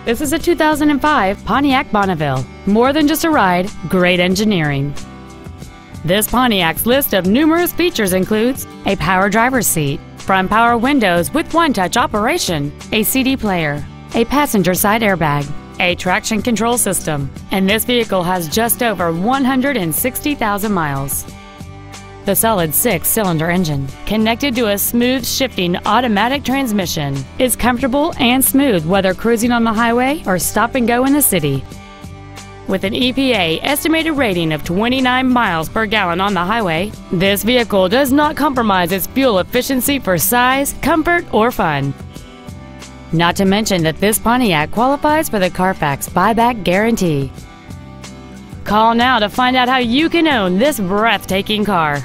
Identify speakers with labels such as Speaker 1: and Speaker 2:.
Speaker 1: This is a 2005 Pontiac Bonneville. More than just a ride, great engineering. This Pontiac's list of numerous features includes a power driver's seat, front power windows with one-touch operation, a CD player, a passenger side airbag, a traction control system, and this vehicle has just over 160,000 miles. The solid 6-cylinder engine, connected to a smooth shifting automatic transmission, is comfortable and smooth whether cruising on the highway or stop and go in the city. With an EPA estimated rating of 29 miles per gallon on the highway, this vehicle does not compromise its fuel efficiency for size, comfort, or fun. Not to mention that this Pontiac qualifies for the Carfax buyback guarantee. Call now to find out how you can own this breathtaking car.